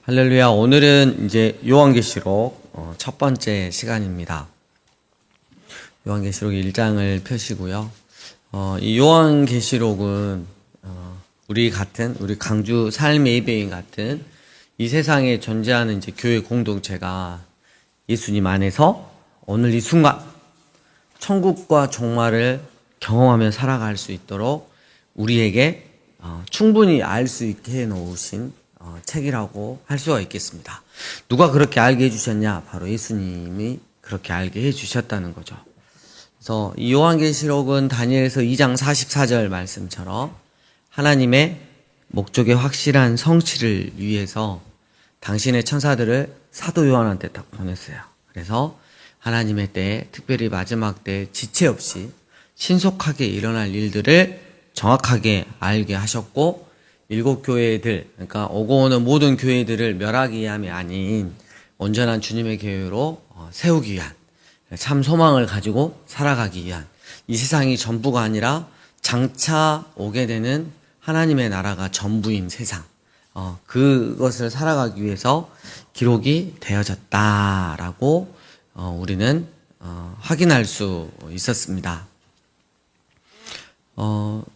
할렐루야. 오늘은 이제 요한계시록 첫 번째 시간입니다. 요한계시록 1장을 펴시고요. 이 요한계시록은 우리 강주 삶의 예배인 같은 이 세상에 존재하는 이제 교회 공동체가 예수님 안에서 오늘 이 순간 천국과 종말을 경험하며 살아갈 수 있도록 우리에게 충분히 알 수 있게 해놓으신 책이라고 할 수가 있겠습니다. 누가 그렇게 알게 해주셨냐? 바로 예수님이 그렇게 알게 해주셨다는 거죠. 그래서 이 요한계시록은 다니엘서 2장 44절 말씀처럼 하나님의 목적의 확실한 성취를 위해서 당신의 천사들을 사도 요한한테 딱 보냈어요. 그래서 하나님의 때에, 특별히 마지막 때에 지체 없이 신속하게 일어날 일들을 정확하게 알게 하셨고, 7교회들, 그러니까 오고 오는 모든 교회들을 멸하기 위함이 아닌 온전한 주님의 교회로 세우기 위한, 참 소망을 가지고 살아가기 위한, 이 세상이 전부가 아니라 장차 오게 되는 하나님의 나라가 전부인 세상, 그것을 살아가기 위해서 기록이 되어졌다라고 우리는 확인할 수 있었습니다.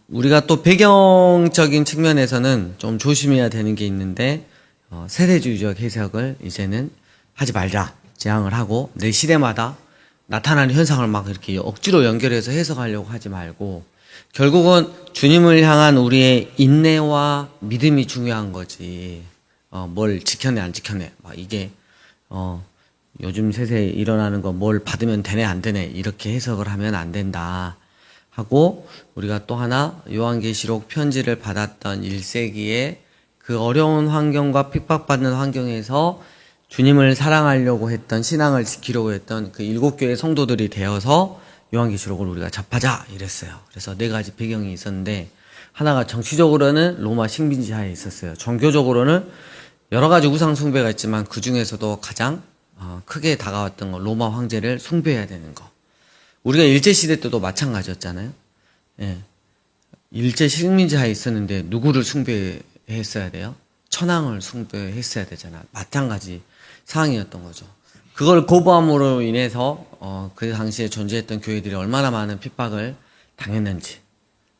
우리가 또 배경적인 측면에서는 좀 조심해야 되는 게 있는데, 세대주의적 해석을 이제는 하지 말자 제항을 하고, 내 시대마다 나타나는 현상을 막 이렇게 억지로 연결해서 해석하려고 하지 말고, 결국은 주님을 향한 우리의 인내와 믿음이 중요한 거지, 뭘 지켜내 안 지켜내, 막 이게 요즘 세대에 일어나는 거 뭘 받으면 되네 안 되네 이렇게 해석을 하면 안 된다 하고, 우리가 또 하나 요한계시록 편지를 받았던 1세기의 그 어려운 환경과 핍박받는 환경에서 주님을 사랑하려고 했던, 신앙을 지키려고 했던 그 7교회 성도들이 되어서 요한계시록을 우리가 접하자 이랬어요. 그래서 4가지 배경이 있었는데, 하나가 정치적으로는 로마 식민지 하에 있었어요. 종교적으로는 여러 가지 우상 숭배가 있지만 그 중에서도 가장 크게 다가왔던 거, 로마 황제를 숭배해야 되는 거. 우리가 일제시대 때도 마찬가지였잖아요. 예. 일제 식민지 하에 있었는데 누구를 숭배했어야 돼요? 천황을 숭배했어야 되잖아. 마찬가지 상황이었던 거죠. 그걸 거부함으로 인해서 그 당시에 존재했던 교회들이 얼마나 많은 핍박을 당했는지,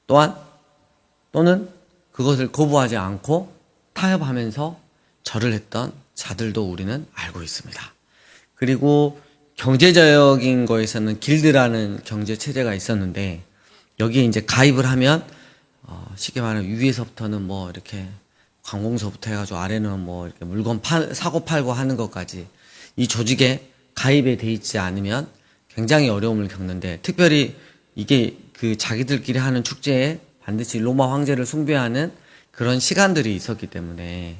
또는 그것을 거부하지 않고 타협하면서 절을 했던 자들도 우리는 알고 있습니다. 그리고 경제적인 거에서는 길드라는 경제 체제가 있었는데, 여기에 이제 가입을 하면 쉽게 말하면 위에서부터는 뭐 이렇게 관공서부터 해가지고 아래는 뭐 이렇게 물건 사고 팔고 하는 것까지 이 조직에 가입에 돼 있지 않으면 굉장히 어려움을 겪는데, 특별히 이게 그 자기들끼리 하는 축제에 반드시 로마 황제를 숭배하는 그런 시간들이 있었기 때문에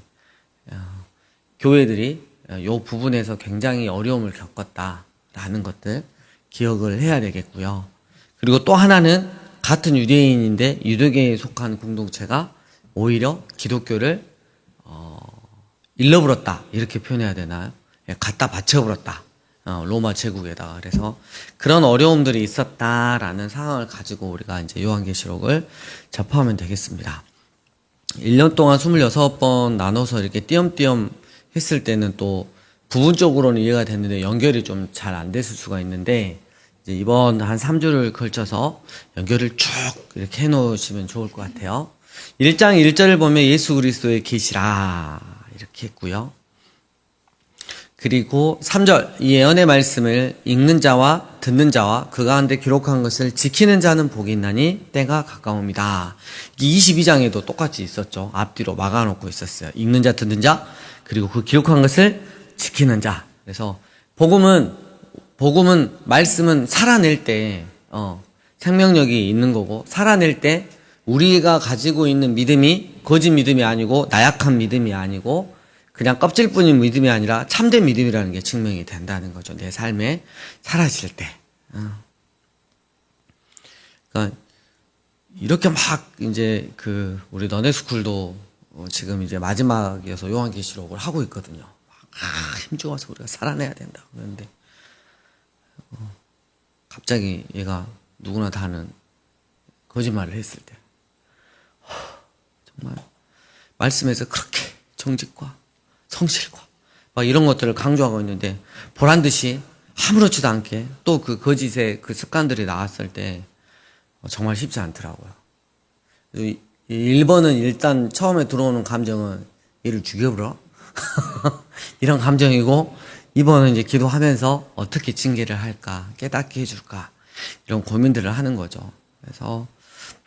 교회들이 이 부분에서 굉장히 어려움을 겪었다라는 것들 기억을 해야 되겠고요. 그리고 또 하나는 같은 유대인인데 유대계에 속한 공동체가 오히려 기독교를 일러버렸다 이렇게 표현해야 되나요? 갖다 바쳐버렸다, 로마 제국에다가. 그래서 그런 어려움들이 있었다라는 상황을 가지고 우리가 이제 요한계시록을 접하면 되겠습니다. 1년 동안 26번 나눠서 이렇게 띄엄띄엄 했을 때는 또 부분적으로는 이해가 됐는데 연결이 좀 잘 안 됐을 수가 있는데, 이제 이번 한 3주를 걸쳐서 연결을 쭉 이렇게 해놓으시면 좋을 것 같아요. 1장 1절을 보면 예수 그리스도의 계시라 이렇게 했고요. 그리고 3절, 이 예언의 말씀을 읽는 자와 듣는 자와 그 가운데 기록한 것을 지키는 자는 복이 있나니 때가 가까웁니다. 22장에도 똑같이 있었죠. 앞뒤로 막아놓고 있었어요. 읽는 자, 듣는 자, 그리고 그 기록한 것을 지키는 자. 그래서 복음은 말씀은 살아낼 때 생명력이 있는 거고, 살아낼 때 우리가 가지고 있는 믿음이 거짓 믿음이 아니고 나약한 믿음이 아니고 그냥 껍질뿐인 믿음이 아니라 참된 믿음이라는 게 증명이 된다는 거죠. 내 삶에 사라질 때. 그러니까 이렇게 막 이제 우리 너네스쿨도 지금 이제 마지막이어서 요한계시록을 하고 있거든요. 힘주어서 우리가 살아내야 된다 그러는데, 갑자기 얘가 누구나 다 하는 거짓말을 했을 때, 정말 말씀에서 그렇게 정직과 성실과 막 이런 것들을 강조하고 있는데 보란 듯이 아무렇지도 않게 또 그 거짓의 그 습관들이 나왔을 때 정말 쉽지 않더라고요. 1번은 일단 처음에 들어오는 감정은 얘를 죽여버려? 이런 감정이고 2번은 이제 기도하면서 어떻게 징계를 할까, 깨닫게 해줄까 이런 고민들을 하는 거죠. 그래서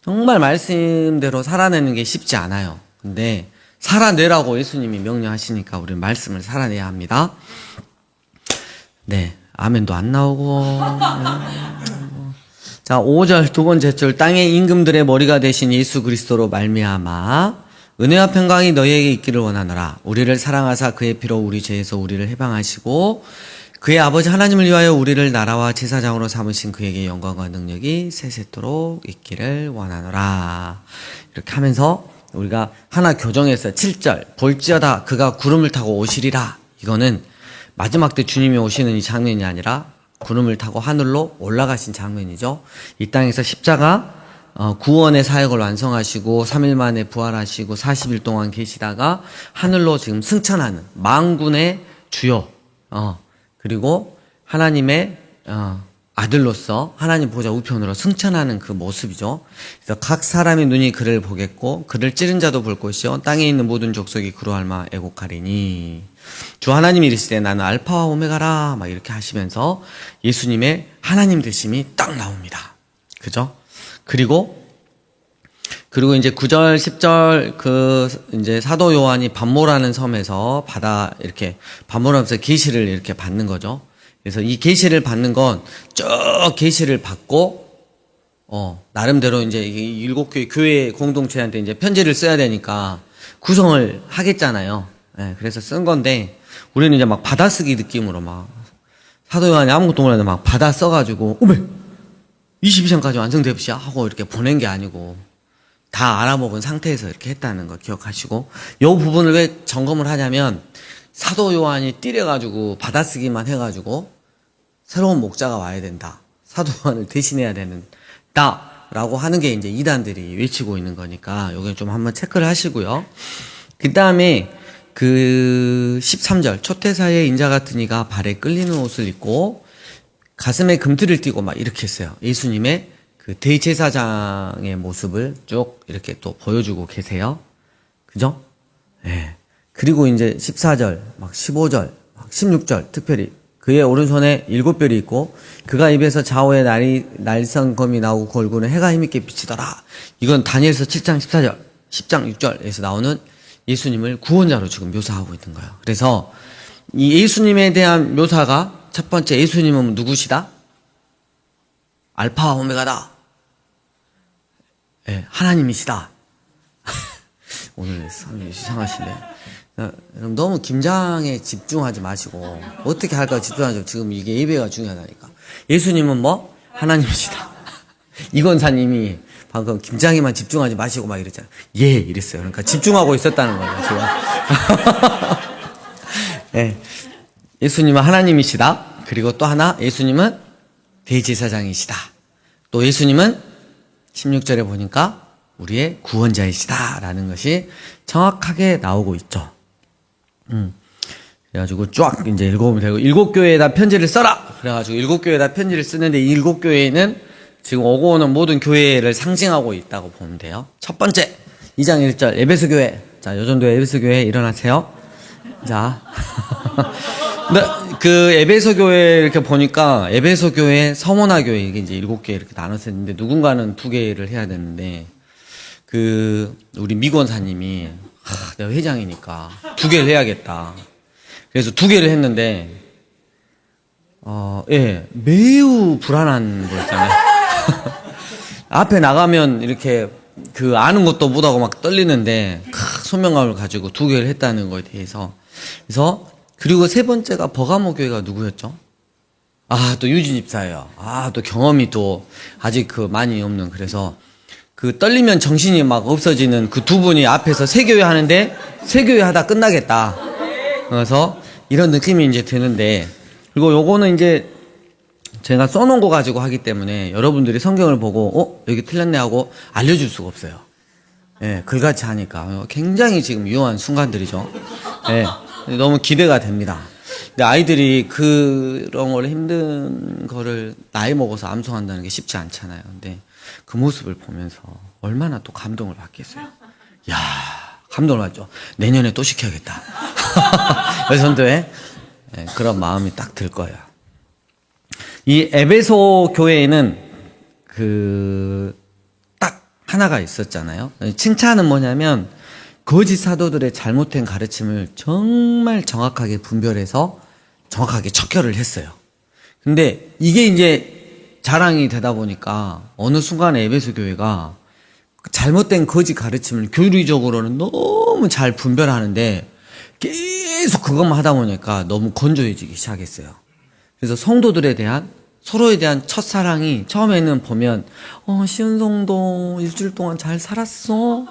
정말 말씀대로 살아내는 게 쉽지 않아요. 근데 살아내라고 예수님이 명령하시니까 우리는 말씀을 살아내야 합니다. 네, 아멘도 안 나오고. 자, 5절 두 번째 줄, 땅의 임금들의 머리가 되신 예수 그리스도로 말미암아 은혜와 평강이 너희에게 있기를 원하노라. 우리를 사랑하사 그의 피로 우리 죄에서 우리를 해방하시고 그의 아버지 하나님을 위하여 우리를 나라와 제사장으로 삼으신 그에게 영광과 능력이 세세토록 있기를 원하노라. 이렇게 하면서 우리가 하나 교정했어요. 7절 볼지어다 그가 구름을 타고 오시리라. 이거는 마지막 때 주님이 오시는 이 장면이 아니라 구름을 타고 하늘로 올라가신 장면이죠. 이 땅에서 십자가 구원의 사역을 완성하시고 3일 만에 부활하시고 40일 동안 계시다가 하늘로 지금 승천하는 만군의 주요 그리고 하나님의 아들로서 하나님 보좌 우편으로 승천하는 그 모습이죠. 그래서 각 사람의 눈이 그를 보겠고 그를 찌른 자도 볼 것이요 땅에 있는 모든 족속이 그로 닮아 애곡하리니 주 하나님이 이르시되 나는 알파와 오메가라 막 이렇게 하시면서 예수님의 하나님 되심이 딱 나옵니다. 그죠? 그리고 이제 9절, 10절 이제 사도 요한이 반모라는 섬에서 이렇게 반모하면서 계시를 이렇게 받는 거죠. 그래서 이 계시를 받는 건 쭉 계시를 받고 나름대로 이제 이 7교회 교회 공동체한테 이제 편지를 써야 되니까 구성을 하겠잖아요. 네, 그래서 쓴 건데 우리는 이제 막 받아쓰기 느낌으로 막 사도 요한이 아무것도 몰라도 막 받아 써가지고 22장까지 완성되시야 하고 이렇게 보낸 게 아니고 다 알아먹은 상태에서 이렇게 했다는 거 기억하시고 이 부분을 왜 점검을 하냐면 사도 요한이 띠려가지고 받아쓰기만 해가지고 새로운 목자가 와야 된다. 사도 요한을 대신해야 된다. 라고 하는 게 이제 이단들이 외치고 있는 거니까 요게 좀 한번 체크를 하시고요. 그 다음에 13절 초태사의 인자 같은 이가 발에 끌리는 옷을 입고 가슴에 금틀을 띠고 막 이렇게 했어요. 예수님의 그 대제사장의 모습을 쭉 이렇게 또 보여주고 계세요. 그죠? 예. 그리고 이제 14절, 막 15절, 막 16절 특별히 그의 오른손에 7별이 있고 그가 입에서 좌우에 날성검이 나오고 그 얼굴은 해가 힘있게 비치더라. 이건 다니엘서 7장 14절, 10장 6절에서 나오는 예수님을 구원자로 지금 묘사하고 있는 거예요. 그래서 이 예수님에 대한 묘사가 첫 번째 예수님은 누구시다? 알파와 오메가다. 네, 하나님이시다. 오늘 성이 이상하시네. 여러분 너무 김장에 집중하지 마시고 어떻게 할까 집중하죠. 지금 이게 예배가 중요하다니까. 예수님은 뭐? 하나님이시다. 이건사님이 방금 김장에만 집중하지 마시고 막 이랬잖아요. 예, 이랬어요. 그러니까 집중하고 있었다는 거예요, 제가. 네. 예수님은 하나님이시다. 그리고 또 하나, 예수님은 대제사장이시다. 또 예수님은 16절에 보니까 우리의 구원자이시다. 라는 것이 정확하게 나오고 있죠. 그래가지고 쫙 이제 읽어보면 되고, 7교회에다 편지를 써라! 그래가지고 7교회에다 편지를 쓰는데 이 7교회는 지금 오고 오는 모든 교회를 상징하고 있다고 보면 돼요. 첫 번째, 2장 1절, 에베소 교회. 자, 요전도의 에베소 교회 일어나세요. 자. 네, 그 에베소 교회 이렇게 보니까 에베소 교회, 서머나 교회 이게 이제 7개 이렇게 나눠서 했는데 누군가는 2개를 해야 되는데 우리 미권사님이 내가 회장이니까 2개를 해야겠다. 그래서 2개를 했는데 예, 매우 불안한 거였잖아요. 앞에 나가면 이렇게 아는 것도 못하고 막 떨리는데 소명감을 가지고 2개를 했다는 거에 대해서 그리고 세 번째가 버가모 교회가 누구였죠? 또 유진 집사예요. 또 경험이 또 아직 많이 없는. 그래서 떨리면 정신이 막 없어지는 그 2분이 앞에서 세 교회 하는데 세 교회 하다 끝나겠다. 그래서 이런 느낌이 이제 드는데, 그리고 요거는 이제 제가 써놓은 거 가지고 하기 때문에 여러분들이 성경을 보고 여기 틀렸네 하고 알려줄 수가 없어요. 예, 글같이 하니까 굉장히 지금 위험한 순간들이죠. 예. 너무 기대가 됩니다. 근데 아이들이 그런 걸 힘든 거를 나이 먹어서 암송한다는 게 쉽지 않잖아요. 근데 그 모습을 보면서 얼마나 또 감동을 받겠어요. 야, 감동을 받죠. 내년에 또 시켜야겠다. 여선도에 그런 마음이 딱 들 거예요. 이 에베소 교회에는 딱 하나가 있었잖아요. 칭찬은 뭐냐면 거짓 사도들의 잘못된 가르침을 정말 정확하게 분별해서 정확하게 척결을 했어요. 근데 이게 이제 자랑이 되다 보니까 어느 순간에 에베소 교회가 잘못된 거짓 가르침을 교리적으로는 너무 잘 분별하는데 계속 그것만 하다 보니까 너무 건조해지기 시작했어요. 그래서 성도들에 대한 서로에 대한 첫사랑이 처음에는 보면 시은성도 일주일 동안 잘 살았어?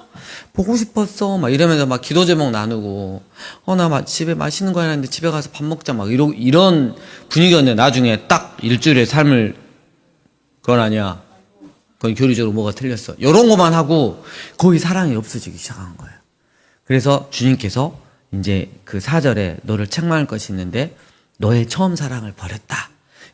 보고 싶었어? 막 이러면서 막 기도 제목 나누고 나 집에 맛있는 거 해놨는데 집에 가서 밥 먹자 막 이런 분위기였는데 나중에 딱 일주일의 삶을 그건 아니야. 그건 교리적으로 뭐가 틀렸어. 이런 것만 하고 거의 사랑이 없어지기 시작한 거예요. 그래서 주님께서 이제 그 4절에 너를 책망할 것이 있는데 너의 처음 사랑을 버렸다.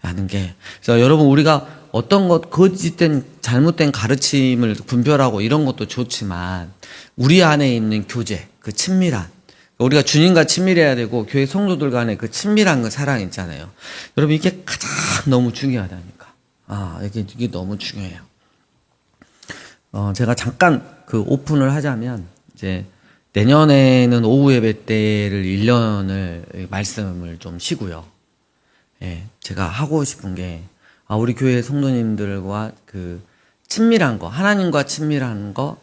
라는 게. 그래서 여러분, 우리가 어떤 것, 거짓된, 잘못된 가르침을 분별하고 이런 것도 좋지만, 우리 안에 있는 교제, 그 친밀한, 우리가 주님과 친밀해야 되고, 교회 성도들 간의 그 친밀한 그 사랑 있잖아요. 여러분, 이게 가장 너무 중요하다니까. 이게 너무 중요해요. 제가 잠깐 그 오픈을 하자면, 이제, 내년에는 오후 예배 때를 1년을 말씀을 좀 쉬고요. 제가 하고 싶은 게, 우리 교회 성도님들과 그 친밀한 거, 하나님과 친밀한 거,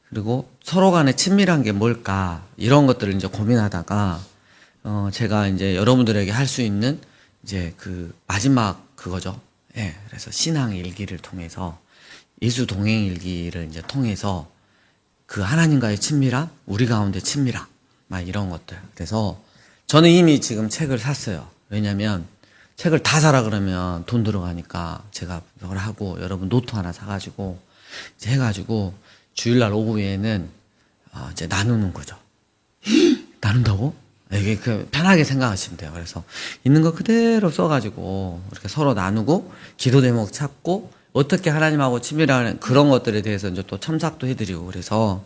그리고 서로 간에 친밀한 게 뭘까, 이런 것들을 이제 고민하다가, 제가 이제 여러분들에게 할 수 있는 이제 그 마지막 그거죠. 그래서 신앙 일기를 통해서, 예수 동행 일기를 이제 통해서 그 하나님과의 친밀함, 우리 가운데 친밀함, 막 이런 것들. 그래서 저는 이미 지금 책을 샀어요. 왜냐면, 책을 다 사라 그러면 돈 들어가니까 제가 그걸 하고 여러분 노트 하나 사가지고 이제 해가지고 주일날 오후에는 이제 나누는 거죠. 나눈다고? 이게 편하게 생각하시면 돼요. 그래서 있는 거 그대로 써가지고 이렇게 서로 나누고 기도 제목 찾고 어떻게 하나님하고 친밀한 그런 것들에 대해서 이제 또 첨삭도 해드리고 그래서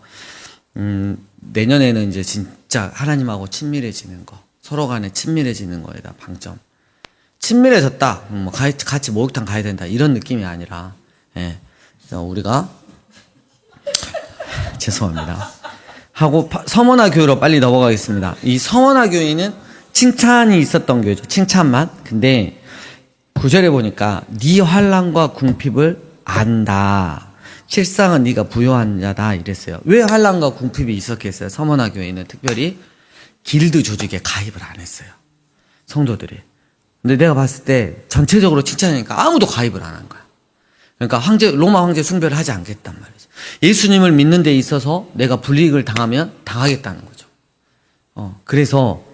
내년에는 이제 진짜 하나님하고 친밀해지는 거, 서로 간에 친밀해지는 거에다 방점. 친밀해졌다. 같이 목욕탕 가야 된다. 이런 느낌이 아니라, 그래서 우리가, 죄송합니다. 하고, 서머나 교회로 빨리 넘어가겠습니다. 이 서머나 교회는 칭찬이 있었던 교회죠. 칭찬만. 근데, 9절에 보니까, 네 환난과 궁핍을 안다. 실상은 네가 부요한 자다. 이랬어요. 왜 환난과 궁핍이 있었겠어요? 서머나 교회는 특별히 길드 조직에 가입을 안 했어요. 성도들이. 근데 내가 봤을 때 전체적으로 칭찬하니까 아무도 가입을 안 한 거야. 그러니까 로마 황제 숭배를 하지 않겠단 말이죠. 예수님을 믿는 데 있어서 내가 불이익을 당하면 당하겠다는 거죠. 그래서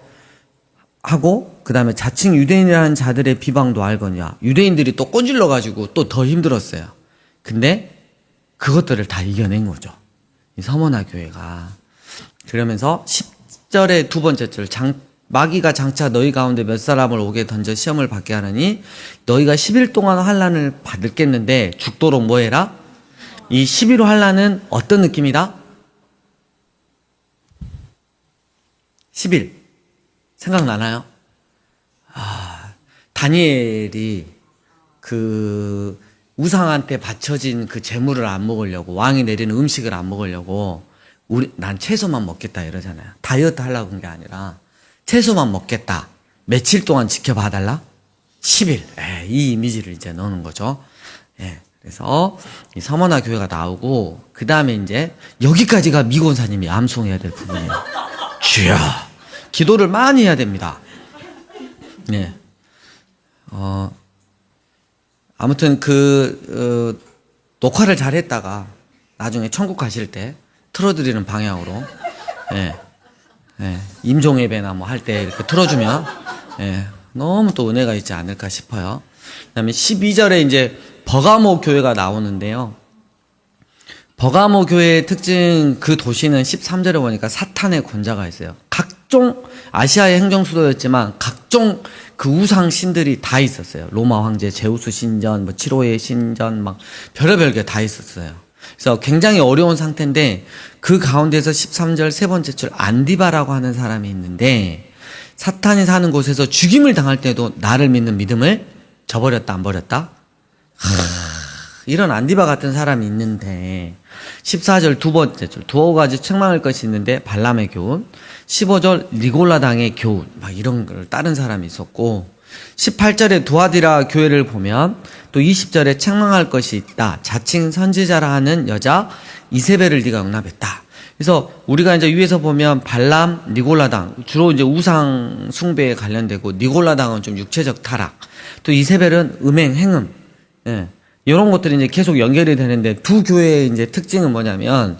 하고 그다음에 자칭 유대인이라는 자들의 비방도 알거냐. 유대인들이 또 꼬질러가지고 또 더 힘들었어요. 근데 그것들을 다 이겨낸 거죠. 이 서머나 교회가. 그러면서 10절의 두 번째 절 마귀가 장차 너희 가운데 몇 사람을 오게 던져 시험을 받게 하느니 너희가 10일 동안 환난을 받겠는데 죽도록 뭐 해라? 이 11호 환난은 어떤 느낌이다? 10일 생각나나요? 다니엘이 그 우상한테 바쳐진 그 재물을 안 먹으려고 왕이 내리는 음식을 안 먹으려고 난 채소만 먹겠다 이러잖아요. 다이어트 하려고 한 게 아니라 채소만 먹겠다. 며칠 동안 지켜봐달라? 10일. 이 이미지를 이제 넣는 거죠. 그래서 이 서머나 교회가 나오고, 그 다음에 이제 여기까지가 미곤사님이 암송해야 될 부분이에요. 주여! 기도를 많이 해야 됩니다. 아무튼 녹화를 잘 했다가 나중에 천국 가실 때 틀어드리는 방향으로, 임종 예배나 뭐 할 때 이렇게 틀어주면 너무 또 은혜가 있지 않을까 싶어요. 그다음에 12절에 이제 버가모 교회가 나오는데요. 버가모 교회의 특징, 그 도시는 13절에 보니까 사탄의 권자가 있어요. 각종 아시아의 행정 수도였지만 각종 그 우상 신들이 다 있었어요. 로마 황제 제우스 신전, 뭐 치로의 신전, 막 별의별 게 다 있었어요. 그래서 굉장히 어려운 상태인데 그 가운데서 13절 세 번째 줄 안디바라고 하는 사람이 있는데 사탄이 사는 곳에서 죽임을 당할 때도 나를 믿는 믿음을 저버렸다 안 버렸다? 이런 안디바 같은 사람이 있는데 14절 두 번째 줄 두어 가지 책망할 것이 있는데 발람의 교훈 15절 니골라당의 교훈 막 이런 걸 따른 사람이 있었고 18절에 두아디라 교회를 보면 또 20절에 책망할 것이 있다. 자칭 선지자라 하는 여자 이세벨을 네가 용납했다. 그래서 우리가 이제 위에서 보면 발람, 니골라당 주로 이제 우상 숭배에 관련되고 니골라당은 좀 육체적 타락, 또 이세벨은 음행, 행음, 예, 이런 것들이 이제 계속 연결이 되는데 두 교회의 이제 특징은 뭐냐면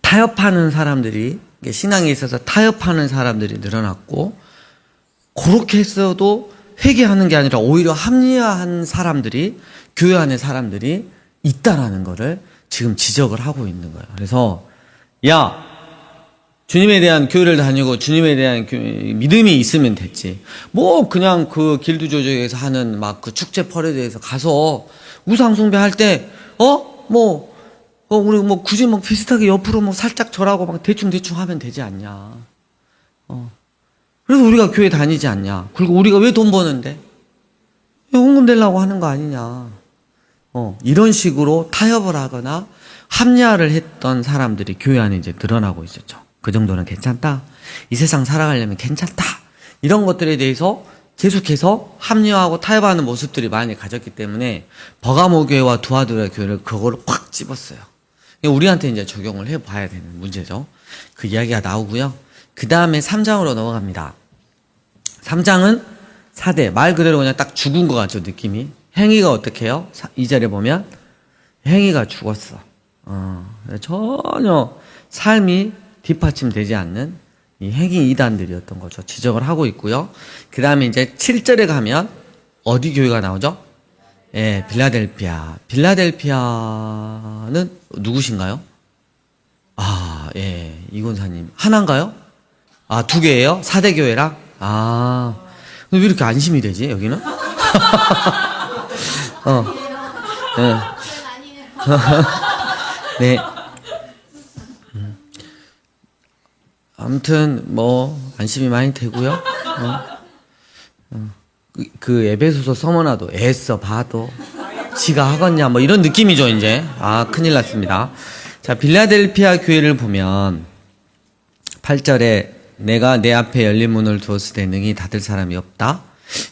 타협하는 사람들이 신앙에 있어서 타협하는 사람들이 늘어났고 그렇게 했어도 회개하는 게 아니라 오히려 합리화한 사람들이 교회 안에 사람들이 있다라는 거를 지금 지적을 하고 있는 거예요. 그래서 야 주님에 대한 교회를 다니고 주님에 대한 믿음이 있으면 됐지. 뭐 그냥 그 길드 조직에서 하는 막 그 축제 퍼레이드에서 가서 우상 숭배할 때 우리 뭐 굳이 뭐 비슷하게 옆으로 뭐 살짝 절하고 막 대충 하면 되지 않냐. 그래서 우리가 교회 다니지 않냐. 그리고 우리가 왜 돈 버는데? 헌금 되려고 하는 거 아니냐. 이런 식으로 타협을 하거나 합리화를 했던 사람들이 교회 안에 이제 드러나고 있었죠. 그 정도는 괜찮다. 이 세상 살아가려면 괜찮다. 이런 것들에 대해서 계속해서 합리화하고 타협하는 모습들이 많이 가졌기 때문에 버가모 교회와 두아디라 교회를 그거를 확 집었어요. 우리한테 이제 적용을 해봐야 되는 문제죠. 그 이야기가 나오고요. 그 다음에 3장으로 넘어갑니다. 3장은 4대, 말 그대로 그냥 딱 죽은 것 같죠, 느낌이. 행위가 어떻게 해요? 2절에 보면 행위가 죽었어. 전혀 삶이 뒷받침되지 않는 이 행위 이단들이었던 거죠. 지적을 하고 있고요. 그 다음에 이제 7절에 가면 어디 교회가 나오죠? 예, 빌라델피아. 빌라델피아는 누구신가요? 아, 예, 이곤사님. 하나인가요? 아, 두 개예요? 4대 교회랑? 아, 왜 이렇게 안심이 되지, 여기는? 네. 네. 아무튼, 뭐, 안심이 많이 되고요. 그 에베소서 서머나도 애써 봐도 지가 하겠냐, 뭐 이런 느낌이죠, 이제. 아, 큰일 났습니다. 자, 빌라델피아 교회를 보면 8절에 내가 내 앞에 열린 문을 두었을 때 능히 닫을 사람이 없다.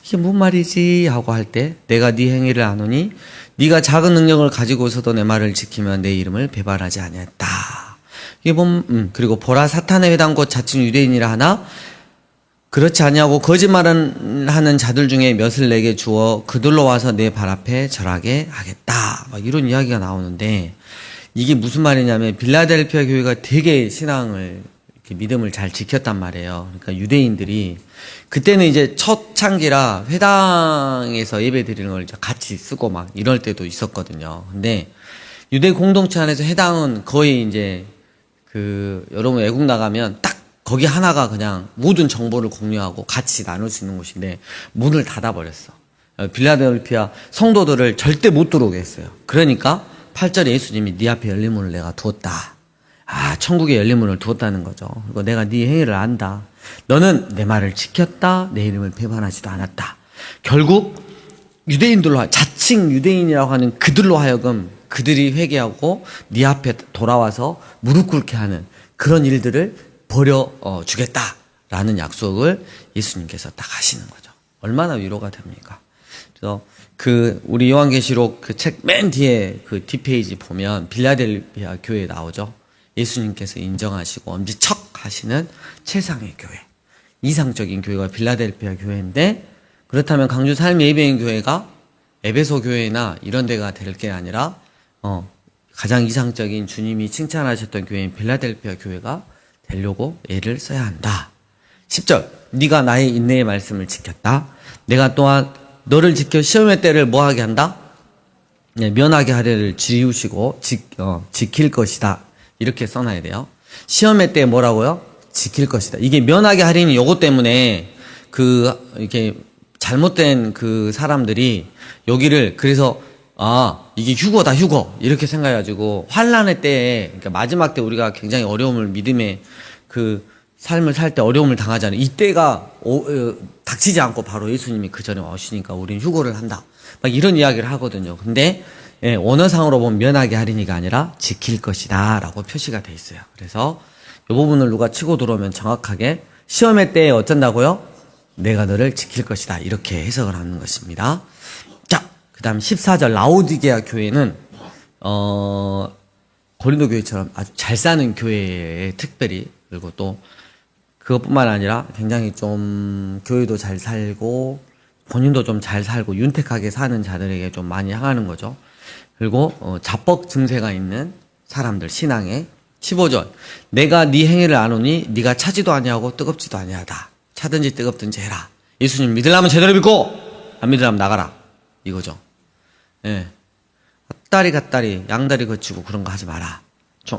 이게 뭔 말이지 하고 할 때 내가 네 행위를 아노니 네가 작은 능력을 가지고서도 내 말을 지키면 내 이름을 배반하지 아니했다. 이게 보면 그리고 보라 사탄의 회당 곧 자칭 유대인이라 하나 그렇지 아니하고 거짓말을 하는 자들 중에 몇을 내게 주어 그들로 와서 내 발 앞에 절하게 하겠다. 막 이런 이야기가 나오는데 이게 무슨 말이냐면 빌라델피아 교회가 되게 신앙을 이렇게 믿음을 잘 지켰단 말이에요. 그러니까 유대인들이 그때는 이제 첫 창기라 회당에서 예배 드리는 걸 같이 쓰고 막 이럴 때도 있었거든요. 근데 유대 공동체 안에서 회당은 거의 이제 그 여러분 외국 나가면 딱 거기 하나가 그냥 모든 정보를 공유하고 같이 나눌 수 있는 곳인데 문을 닫아버렸어. 빌라델피아 성도들을 절대 못 들어오게 했어요. 그러니까 8절에 예수님이 네 앞에 열린 문을 내가 두었다. 아, 천국에 열린 문을 두었다는 거죠. 그리고 내가 네 행위를 안다. 너는 내 말을 지켰다. 내 이름을 배반하지도 않았다. 결국 유대인들로 자칭 유대인이라고 하는 그들로 하여금 그들이 회개하고 네 앞에 돌아와서 무릎 꿇게 하는 그런 일들을 버려 주겠다라는 약속을 예수님께서 딱 하시는 거죠. 얼마나 위로가 됩니까? 그래서 그 우리 요한계시록 그 책 맨 뒤에 그 뒷페이지 보면 빌라델피아 교회 나오죠. 예수님께서 인정하시고 엄지척 하시는 최상의 교회, 이상적인 교회가 빌라델피아 교회인데, 그렇다면 강주 삶의 예배인 교회가 에베소 교회나 이런 데가 될 게 아니라 가장 이상적인 주님이 칭찬하셨던 교회인 빌라델피아 교회가 되려고 애를 써야 한다. 10절 네가 나의 인내의 말씀을 지켰다. 내가 또한 너를 지켜 시험의 때를 뭐하게 한다? 네, 면하게 하려를 지우시고 지킬 것이다. 이렇게 써놔야 돼요. 시험의 때 뭐라고요? 지킬 것이다. 이게 면하게 하리니 요것 때문에 이렇게 잘못된 그 사람들이 여기를 그래서 이게 휴거다, 휴거. 이렇게 생각해가지고, 환란의 때에, 그러니까 마지막 때 우리가 굉장히 어려움을, 믿음의 그 삶을 살 때 어려움을 당하잖아요. 이때가, 닥치지 않고 바로 예수님이 그 전에 오시니까 우린 휴거를 한다. 막 이런 이야기를 하거든요. 근데, 예, 원어상으로 보면 면하게 하리니가 아니라 지킬 것이다. 라고 표시가 돼 있어요. 그래서, 이 부분을 누가 치고 들어오면 정확하게, 시험의 때에 어쩐다고요? 내가 너를 지킬 것이다. 이렇게 해석을 하는 것입니다. 자, 그 다음 14절 라오디게아 교회는 고린도 교회처럼 아주 잘 사는 교회에 특별히, 그리고 또 그것뿐만 아니라 굉장히 좀 교회도 잘 살고 본인도 좀 잘 살고 윤택하게 사는 자들에게 좀 많이 향하는 거죠. 그리고 자뻑 증세가 있는 사람들 신앙에 15절 내가 네 행위를 아노니 네가 차지도 아니하고 뜨겁지도 아니하다. 차든지 뜨겁든지 해라. 예수님 믿으려면 제대로 믿고 안 믿으려면 나가라. 이거죠. 예. 헛다리 양다리 거치고 그런 거 하지 마라.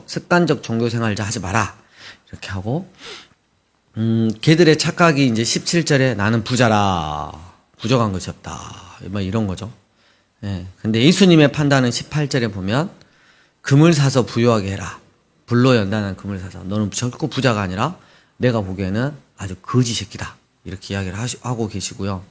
습관적 종교 생활 하지 마라. 이렇게 하고 걔들의 착각이 이제 17절에 나는 부자라. 부족한 것이 없다. 뭐 이런 거죠. 예. 근데 예수님의 판단은 18절에 보면 금을 사서 부유하게 해라. 불로 연단한 금을 사서 너는 결코 부자가 아니라 내가 보기에는 아주 거지 새끼다. 이렇게 이야기를 하고 계시고요.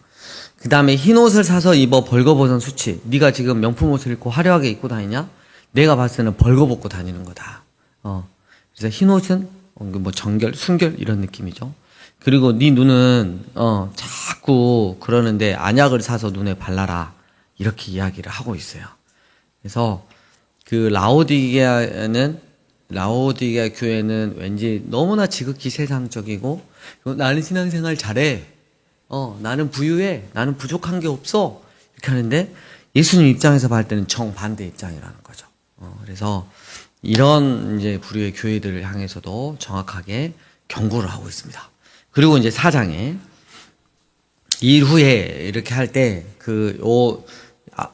그 다음에 흰 옷을 사서 입어 벌거벗은 수치. 네가 지금 명품 옷을 입고 화려하게 입고 다니냐? 내가 봤을 때는 벌거벗고 다니는 거다. 그래서 흰 옷은 뭐 정결, 순결 이런 느낌이죠. 그리고 네 눈은 자꾸 그러는데 안약을 사서 눈에 발라라. 이렇게 이야기를 하고 있어요. 그래서 그 라오디게아 교회는 왠지 너무나 지극히 세상적이고 나는 신앙생활 잘해. 나는 부유해. 나는 부족한 게 없어. 이렇게 하는데 예수님 입장에서 봤을 때는 정반대 입장이라는 거죠. 그래서 이런 이제 부류의 교회들을 향해서도 정확하게 경고를 하고 있습니다. 그리고 이제 4장에 일 후에 이렇게 할 때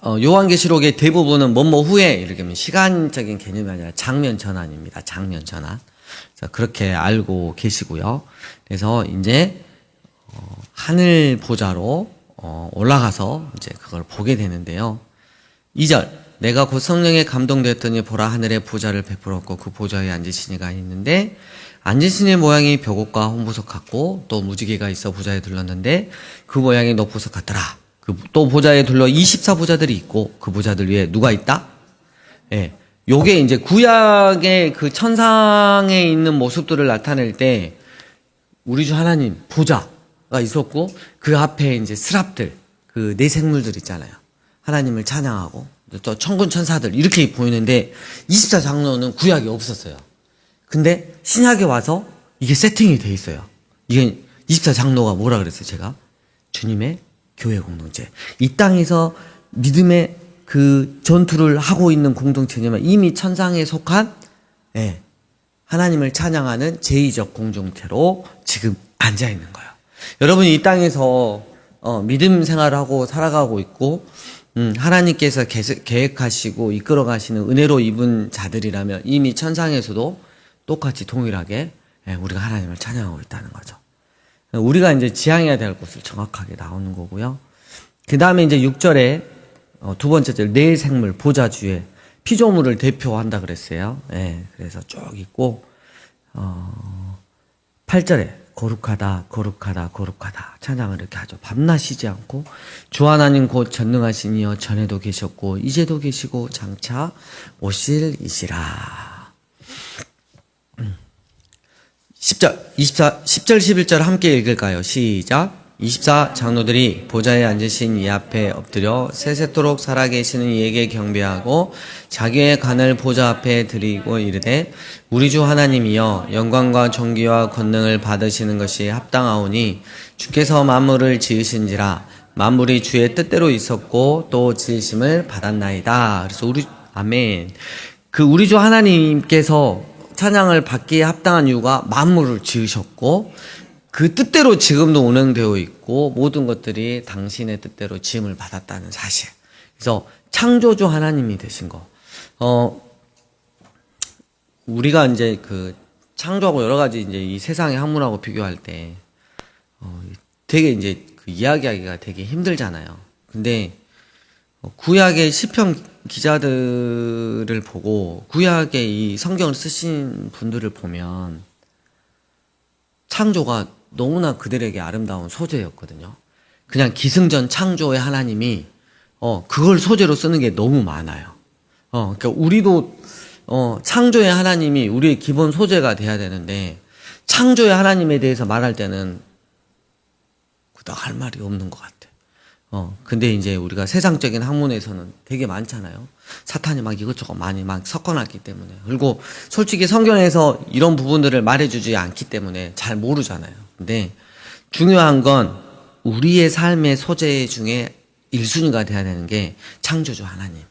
요한계시록의 대부분은 뭐뭐 후에 이렇게 하면 시간적인 개념이 아니라 장면 전환입니다. 장면 전환. 그래서 그렇게 알고 계시고요. 그래서 이제 하늘 보좌로 올라가서 이제 그걸 보게 되는데요. 2절 내가 곧 성령에 감동되었더니 보라 하늘에 보좌를 베풀었고 그 보좌에 앉으시니가 있는데 앉으시니 모양이 벽옥과 홍보석 같고 또 무지개가 있어 보좌에 둘렀는데 그 모양이 녹보석 같더라. 또 보좌에 둘러 24보좌들이 있고 그 보좌들 위에 누가 있다? 예. 요게 이제 구약의 그 천상에 있는 모습들을 나타낼 때 우리 주 하나님 보좌가 있었고 그 앞에 이제 스랍들 그 네 생물들 있잖아요. 하나님을 찬양하고 또 천군 천사들 이렇게 보이는데 24장로는 구약에 없었어요. 근데 신약에 와서 이게 세팅이 돼 있어요. 이게 24장로가 뭐라 그랬어요? 제가 주님의 교회 공동체. 이 땅에서 믿음의 그 전투를 하고 있는 공동체냐면 이미 천상에 속한 하나님을 찬양하는 제2적 공동체로 지금 앉아 있는 거예요. 여러분이 이 땅에서 믿음 생활을 하고 살아가고 있고 하나님께서 계획하시고 이끌어 가시는 은혜로 입은 자들이라면 이미 천상에서도 똑같이 동일하게 우리가 하나님을 찬양하고 있다는 거죠. 우리가 이제 지향해야 될 곳을 정확하게 나오는 거고요. 그 다음에 이제 6절에 두 번째 절, 네 생물, 보좌주에 피조물을 대표한다 그랬어요. 그래서 쭉 있고, 8절에 거룩하다, 거룩하다, 거룩하다. 찬양을 이렇게 하죠. 밤낮 쉬지 않고, 주 하나님 곧 전능하신 이여 전에도 계셨고, 이제도 계시고, 장차 오실 이시라. 10절, 11절 함께 읽을까요? 시작. 24장로들이 보좌에 앉으신 이 앞에 엎드려 세세토록 살아계시는 이에게 경배하고 자기의 간을 보좌 앞에 드리고 이르되 우리 주 하나님이여 영광과 존귀와 권능을 받으시는 것이 합당하오니 주께서 만물을 지으신지라 만물이 주의 뜻대로 있었고 또 지으심을 받았나이다. 그래서 아멘. 우리 주 하나님께서 찬양을 받기에 합당한 이유가 만물을 지으셨고 그 뜻대로 지금도 운행되어 있고 모든 것들이 당신의 뜻대로 지음을 받았다는 사실. 그래서 창조주 하나님이 되신 거. 우리가 이제 창조하고 여러 가지 이제 이 세상의 학문하고 비교할 때, 되게 이제 그 이야기하기가 되게 힘들잖아요. 근데, 구약의 시편 기자들을 보고, 구약의 이 성경을 쓰신 분들을 보면, 창조가 너무나 그들에게 아름다운 소재였거든요. 그냥 기승전 창조의 하나님이, 그걸 소재로 쓰는 게 너무 많아요. 그러니까 우리도, 창조의 하나님이 우리의 기본 소재가 돼야 되는데, 창조의 하나님에 대해서 말할 때는 그닥 할 말이 없는 것 같아. 근데 이제 우리가 세상적인 학문에서는 되게 많잖아요. 사탄이 막 이것저것 많이 막 섞어놨기 때문에. 그리고 솔직히 성경에서 이런 부분들을 말해주지 않기 때문에 잘 모르잖아요. 근데 중요한 건 우리의 삶의 소재 중에 1순위가 돼야 되는 게 창조주 하나님.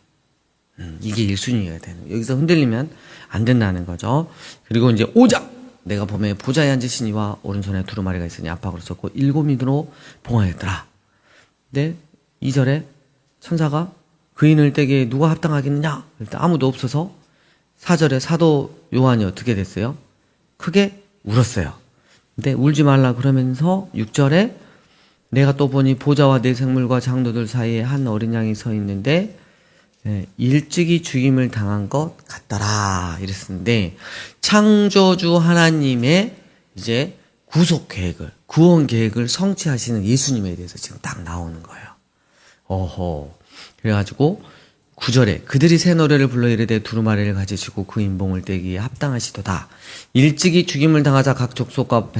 이게 1순위가 되는 거예요. 여기서 흔들리면 안 된다는 거죠. 그리고 이제 5장. 내가 범에 보좌에 앉으신 이와 오른손에 두루마리가 있으니 압박으로 썼고 7인으로 봉하였더라. 근데 2절에 천사가 그인을 떼기에 누가 합당하겠느냐? 일단 아무도 없어서 4절에 사도 요한이 어떻게 됐어요? 크게 울었어요. 근데 울지 말라 그러면서 6절에 내가 또 보니 보좌와 네 생물과 장로들 사이에 한 어린 양이 서 있는데 일찍이 죽임을 당한 것 같더라 이랬는데 창조주 하나님의 이제 구속 계획을 구원 계획을 성취하시는 예수님에 대해서 지금 딱 나오는 거예요. 그래가지고 9절에 그들이 새 노래를 불러 이르되 두루마리를 가지시고 그 인봉을 떼기에 합당하시도다. 일찍이 죽임을 당하자 각 족속과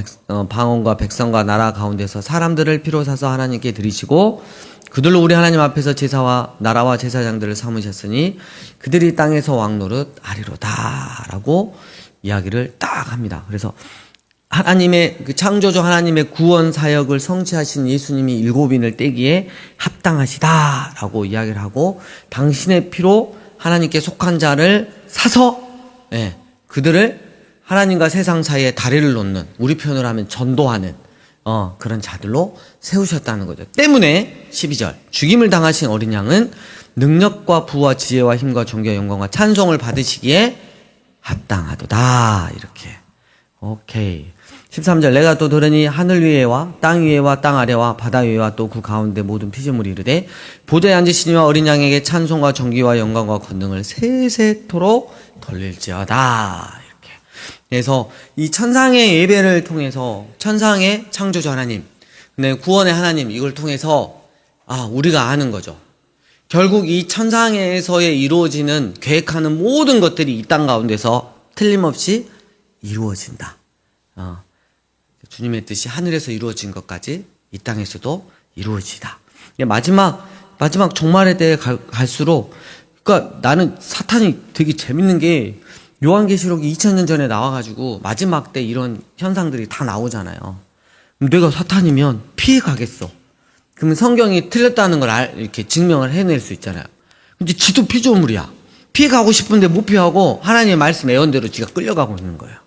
방언과 백성과 나라 가운데서 사람들을 피로 사서 하나님께 드리시고 그들로 우리 하나님 앞에서 제사와 나라와 제사장들을 삼으셨으니 그들이 땅에서 왕노릇 하리로다 라고 이야기를 딱 합니다. 그래서 하나님의 그 창조주 하나님의 구원 사역을 성취하신 예수님이 7인을 떼기에 합당하시다라고 이야기를 하고 당신의 피로 하나님께 속한 자를 사서 그들을 하나님과 세상 사이에 다리를 놓는 우리 표현으로 하면 전도하는 그런 자들로 세우셨다는 거죠. 때문에 12절 죽임을 당하신 어린 양은 능력과 부와 지혜와 힘과 존귀와 영광과 찬송을 받으시기에 합당하도다 이렇게. 오케이. 13절 내가 또 들으니 하늘 위에와 땅 위에와 땅 아래와 바다 위에와 또 그 가운데 모든 피조물이 이르되 보좌에 앉으시니와 어린 양에게 찬송과 존귀와 영광과 권능을 세세토록 돌릴지어다 이렇게. 그래서 이 천상의 예배를 통해서 천상의 창조주 하나님, 근데 구원의 하나님 이걸 통해서 우리가 아는 거죠. 결국 이 천상에서의 이루어지는 계획하는 모든 것들이 이 땅 가운데서 틀림없이 이루어진다. 주님의 뜻이 하늘에서 이루어진 것까지 이 땅에서도 이루어지다. 마지막 종말에 대해 갈수록, 그러니까 나는 사탄이 되게 재밌는 게 요한계시록이 2000년 전에 나와가지고 마지막 때 이런 현상들이 다 나오잖아요. 내가 사탄이면 피해 가겠어. 그러면 성경이 틀렸다는 걸 이렇게 증명을 해낼 수 있잖아요. 근데 지도 피조물이야. 피해 가고 싶은데 못 피하고 하나님의 말씀 예언대로 지가 끌려가고 있는 거예요.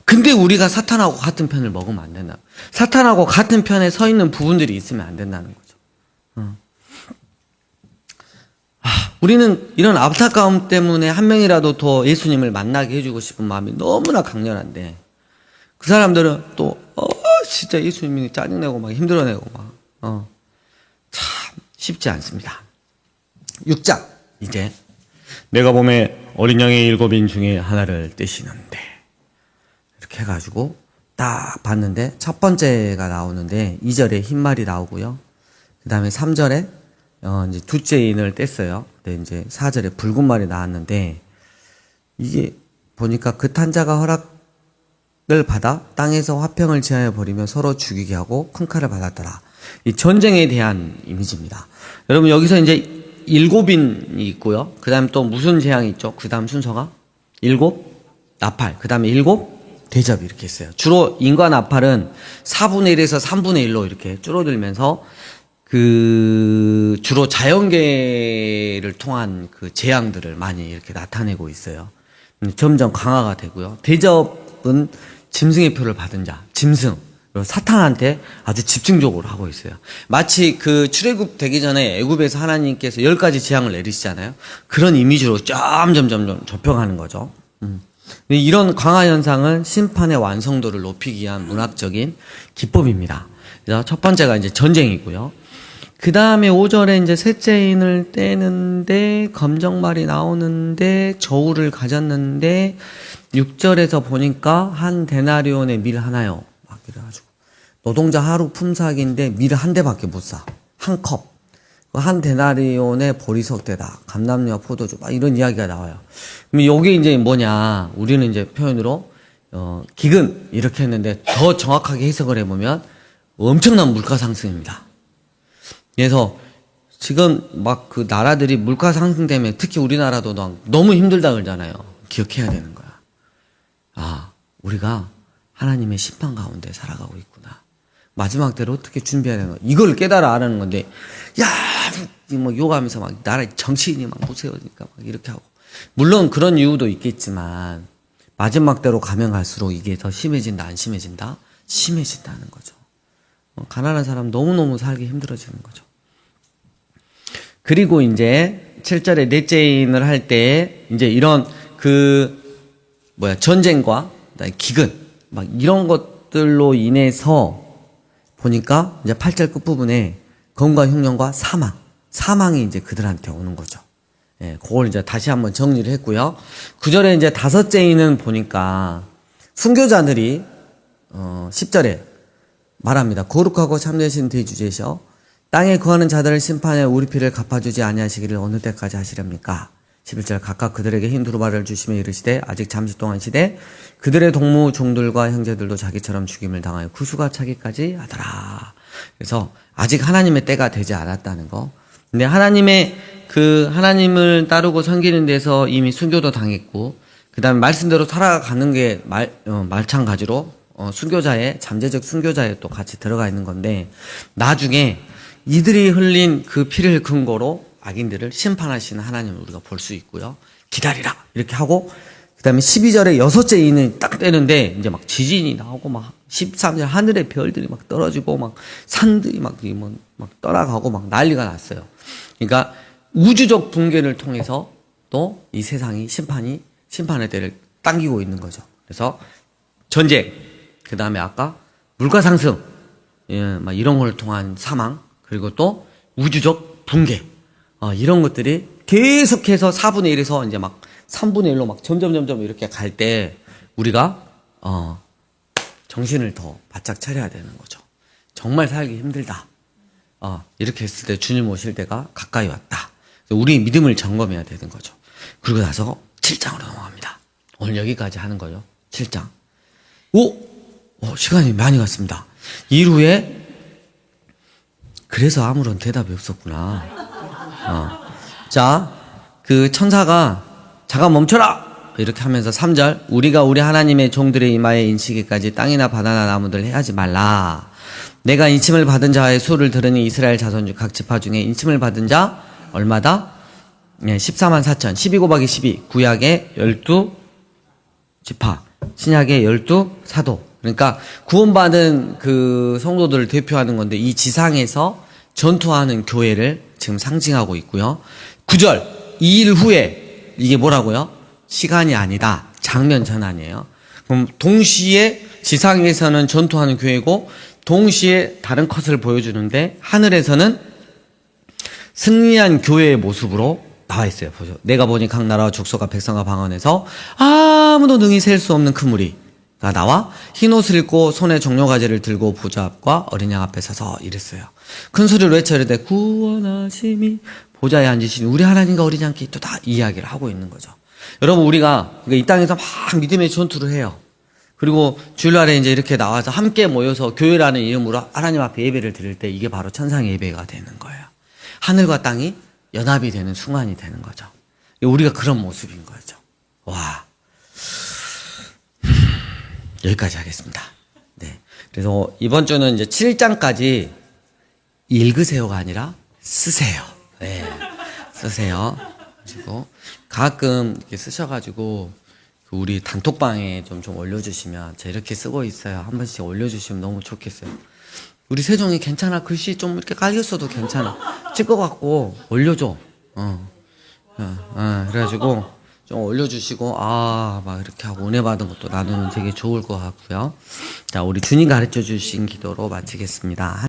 근데 우리가 사탄하고 같은 편을 먹으면 안 된다. 사탄하고 같은 편에 서 있는 부분들이 있으면 안 된다는 거죠. 우리는 이런 안타까움 때문에 한 명이라도 더 예수님을 만나게 해주고 싶은 마음이 너무나 강렬한데 그 사람들은 또 진짜 예수님이 짜증내고 막 힘들어내고 막 참 쉽지 않습니다. 6장 이제 내가 봄에 어린 양의 7인 중에 하나를 떼시는데 이렇게 해가지고 딱 봤는데 첫 번째가 나오는데 2절에 흰말이 나오고요. 그 다음에 3절에 이제 둘째 인을 뗐어요. 근데 이제 4절에 붉은 말이 나왔는데 이게 보니까 그 탄자가 허락을 받아 땅에서 화평을 제하여 버리며 서로 죽이게 하고 큰 칼을 받았더라. 이 전쟁에 대한 이미지입니다. 여러분 여기서 이제 7인이 있고요. 그 다음에 또 무슨 재앙이 있죠? 그 다음 순서가 7 나팔, 그 다음에 7 대접 이렇게 있어요. 주로 인과 나팔은 4분의 1에서 3분의 1로 이렇게 줄어들면서 주로 자연계를 통한 그 재앙들을 많이 이렇게 나타내고 있어요. 점점 강화가 되고요. 대접은 짐승의 표를 받은 자, 짐승, 사탄한테 아주 집중적으로 하고 있어요. 마치 그 출애굽 되기 전에 애굽에서 하나님께서 10가지 재앙을 내리시잖아요. 그런 이미지로 점점 좁혀가는 거죠. 근데 이런 강화 현상은 심판의 완성도를 높이기 위한 문학적인 기법입니다. 그래서 첫 번째가 이제 전쟁이고요. 그 다음에 5절에 이제 셋째 인을 떼는데 검정말이 나오는데 저울을 가졌는데 6절에서 보니까 한 데나리온의 밀 하나요. 막 이래가지고 노동자 하루 품삯인데 밀 한 대밖에 못 사. 한 컵. 한 데나리온의 보리석대다. 감람류와 포도주. 막 이런 이야기가 나와요. 그럼 요게 이제 뭐냐. 우리는 이제 표현으로, 기근. 이렇게 했는데 더 정확하게 해석을 해보면 엄청난 물가 상승입니다. 그래서 지금 막 그 나라들이 물가 상승 때문에 특히 우리나라도 너무 힘들다 그러잖아요. 기억해야 되는 거야. 아, 우리가 하나님의 심판 가운데 살아가고 있구나. 마지막 때로 어떻게 준비해야 되는 거야. 이걸 깨달아 알아는 건데, 야, 뭐 욕하면서 막 나라 정치인이 막 못세우니까 막 이렇게 하고. 물론 그런 이유도 있겠지만, 마지막 때로 가면 갈수록 이게 더 심해진다, 안 심해진다? 심해진다는 거죠. 가난한 사람 너무너무 살기 힘들어지는 거죠. 그리고 이제 7절에 넷째 인을 할 때 이제 이런 전쟁과 기근 막 이런 것들로 인해서 보니까 이제 8절 끝부분에 검과 흉년과 사망이 이제 그들한테 오는 거죠. 예, 그걸 이제 다시 한번 정리를 했고요. 9절에 이제 다섯째 인은 보니까 순교자들이 10절에 말합니다. 거룩하고 참되신 대주제셔 땅에 거하는 자들을 심판해 우리 피를 갚아주지 아니하시기를 어느 때까지 하시렵니까? 11절 각각 그들에게 흰 두루마리를 주시며 이르시되 아직 잠시 동안 시되 그들의 동무 종들과 형제들도 자기처럼 죽임을 당하여 구수가 차기까지 하더라. 그래서 아직 하나님의 때가 되지 않았다는 거. 근데 하나님을 따르고 섬기는 데서 이미 순교도 당했고 그 다음에 말씀대로 살아가는 게 마찬가지로 순교자의 잠재적 순교자에 또 같이 들어가 있는 건데 나중에 이들이 흘린 그 피를 근거로 악인들을 심판하시는 하나님을 우리가 볼 수 있고요. 기다리라 이렇게 하고 그 다음에 12절에 여섯째 인을 딱 떼는데 이제 막 지진이 나오고 막 13절 하늘의 별들이 막 떨어지고 막 산들이 막 떠나가고 막 난리가 났어요. 그러니까 우주적 붕괴를 통해서 또 이 세상이 심판의 때를 당기고 있는 거죠. 그래서 전쟁, 그 다음에 아까 물가 상승, 막 이런 걸 통한 사망, 그리고 또 우주적 붕괴, 이런 것들이 계속해서 4분의 1에서 이제 막 3분의 1로 막 점점 이렇게 갈 때 우리가 정신을 더 바짝 차려야 되는 거죠. 정말 살기 힘들다. 이렇게 했을 때 주님 오실 때가 가까이 왔다. 우리 믿음을 점검해야 되는 거죠. 그리고 나서 7장으로 넘어갑니다. 오늘 여기까지 하는 거죠. 7장. 시간이 많이 갔습니다. 이후에 그래서 아무런 대답이 없었구나. 자, 그 천사가 잠깐 멈춰라! 이렇게 하면서 3절 우리가 우리 하나님의 종들의 이마에 인치기까지 땅이나 바다나 나무들 해하지 말라. 내가 인침을 받은 자의 수를 들으니 이스라엘 자손 중 각 지파 중에 인침을 받은 자 얼마다? 14만 4천 12 곱하기 12 구약의 12지파 신약의 12사도 그러니까 구원받은 그 성도들을 대표하는 건데 이 지상에서 전투하는 교회를 지금 상징하고 있고요. 9절 이 일 후에 이게 뭐라고요? 시간이 아니다. 장면 전환이에요. 그럼 동시에 지상에서는 전투하는 교회고 동시에 다른 컷을 보여주는데 하늘에서는 승리한 교회의 모습으로 나와 있어요. 보죠. 내가 보니 각 나라와 족속과 백성과 방언에서 아무도 능히 셀 수 없는 큰 무리가 나와 흰 옷을 입고 손에 종려가지를 들고 보좌 앞과 어린 양 앞에 서서 이랬어요. 큰 소리로 외쳐 이르되 구원하심이 보좌에 앉으신 우리 하나님과 어린 양께 있도다 이야기를 하고 있는 거죠. 여러분 우리가 이 땅에서 막 믿음의 전투를 해요. 그리고 주일날에 이제 이렇게 나와서 함께 모여서 교회라는 이름으로 하나님 앞에 예배를 드릴 때 이게 바로 천상의 예배가 되는 거예요. 하늘과 땅이 연합이 되는 순간이 되는 거죠. 우리가 그런 모습인 거죠. 와. 여기까지 하겠습니다. 네. 그래서 이번 주는 이제 7장까지 읽으세요가 아니라 쓰세요. 네. 쓰세요. 그리고 가끔 이렇게 쓰셔가지고 우리 단톡방에 좀 올려주시면 제가 이렇게 쓰고 있어요. 한 번씩 올려주시면 너무 좋겠어요. 우리 세종이 괜찮아. 글씨 좀 이렇게 깔렸어도 괜찮아. 찍어갖고 올려줘. 그래가지고 좀 올려주시고 막 이렇게 하고 은혜 받은 것도 나누면 되게 좋을 것 같고요. 자, 우리 주님 가르쳐 주신 기도로 마치겠습니다.